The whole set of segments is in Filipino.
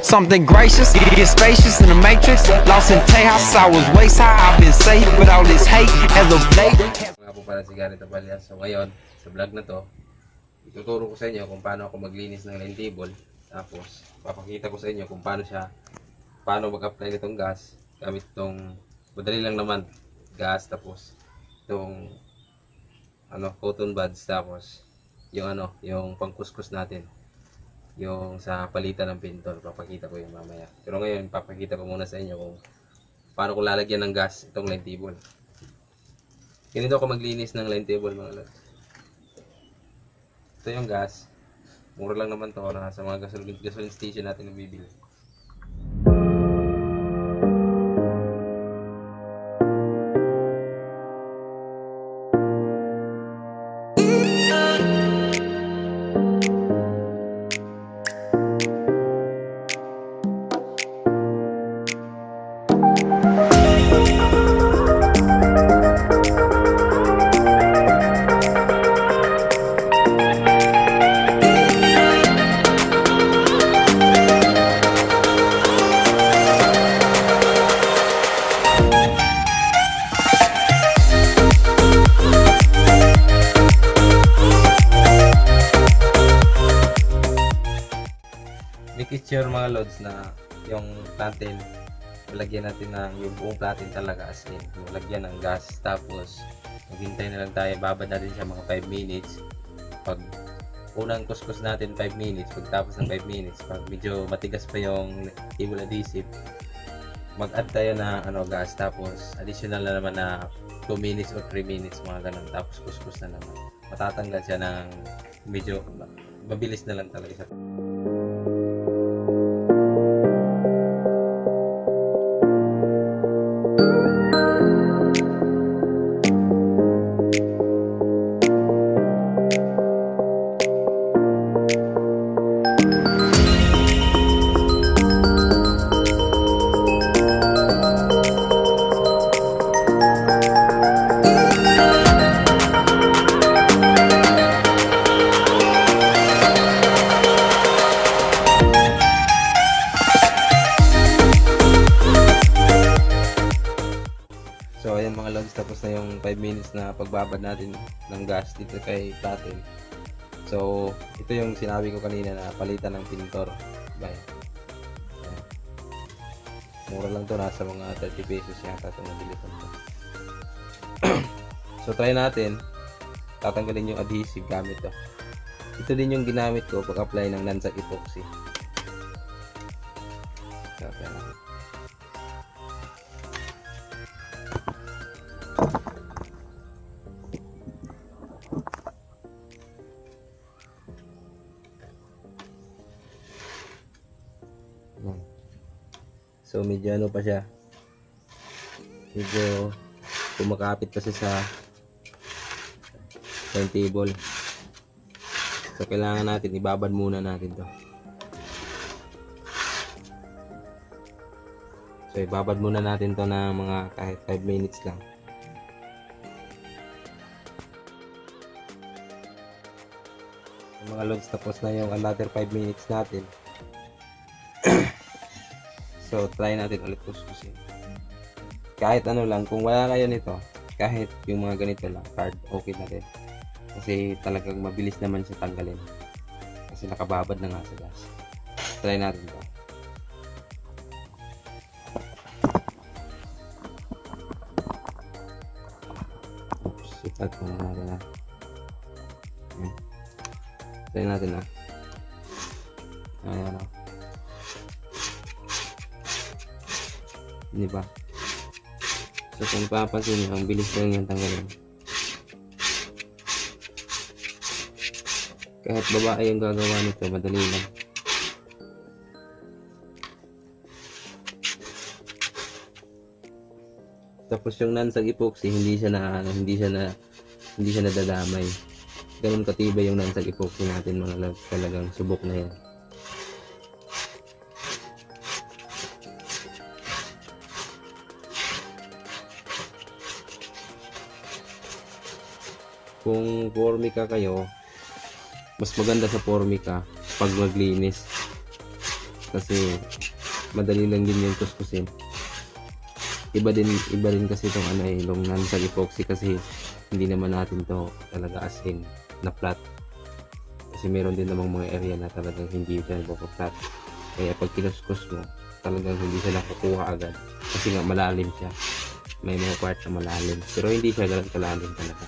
Something gracious, get spacious in the matrix. Lost in Tejas, I was waist high. I've been safe with all this hate as of late. Mga po pala si Ganito Balya. So ngayon, sa vlog na to, ituturo ko sa inyo kung paano ako maglinis ng line table. Tapos, papakita ko sa inyo kung paano mag-apply nitong gas. Gamit itong, madali lang naman, gas. Tapos, itong, cotton buds. Tapos, yung pangkuskus natin. Yung sa palitan ng pintor. Papakita ko yung mamaya. Pero ngayon, papakita ko muna sa inyo kung paano ko lalagyan ng gas itong line table. Ganito ako maglinis ng line table mga lods. Ito yung gas. Mura lang naman to na sa mga gasoline station natin nabibili. Make sure mga lods na yung platen, lagyan natin ng yung buong platen talaga as in, lagyan ng gas. Tapos maghintay na lang tayo, babad natin siya mga 5 minutes. Pag unang kuskus natin 5 minutes, pagtapos ng 5 minutes, pag medyo matigas pa yung table adhesive, mag-add tayo na gas. Tapos additional na naman na 2 minutes or 3 minutes mga ganun. Tapos kuskus na naman, matatanggal siya ng medyo mabilis na lang talaga siya. So ayan mga lods, tapos na yung 5 minutes na pagbabad natin ng gas dito kay Platen. So ito yung sinabi ko kanina na palitan ng pintor. Bye. Ayan. Mura lang to, nasa mga 30 pesos yata itong nabili ko. So try natin, tatanggalin yung adhesive gamit to. Ito din yung ginamit ko pag apply ng non-stick epoxy. So, so medyo pa siya, medyo kumakapit kasi sa table. So kailangan natin ibabad muna natin to. So ibabad muna natin to na mga kahit 5 minutes lang. Mga lods, tapos na yung another 5 minutes natin. So try natin ulit kuskusin. Kahit lang, kung wala kayo nito, kahit yung mga ganito lang, card, okay na rin. Kasi talagang mabilis naman siya tanggalin. Kasi nakababad na nga sa gas. Try natin to. Oops, itat mo natin na. Try natin na. Ayan o. Diba? So kung papansin nyo, ang bilis lang yung tanggalin. Kahit babae yung gagawa nito, madali lang. Tapos yung non-stick epoxy, hindi siya nadadamay. Ganun katibay yung non-stick epoxy natin mga loves, talagang subok na yan. Kung formica kayo, mas maganda sa formica pag maglinis. Kasi madali lang din yung kuskusin. Iba rin kasi itong ano eh, yung sa epoxy kasi hindi naman natin to talaga as in na flat. Kasi meron din namang mga area na talagang hindi siya flat. Kaya pag kinuskus mo, talagang hindi siya nakukuha agad. Kasi nga malalim siya. May mga part na malalim. Pero hindi siya ganun kalalim talaga.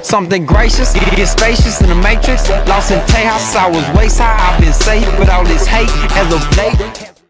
Something gracious, get spacious in the matrix. Lost in Tejas, I was waist high. I've been safe, but all this hate as of late.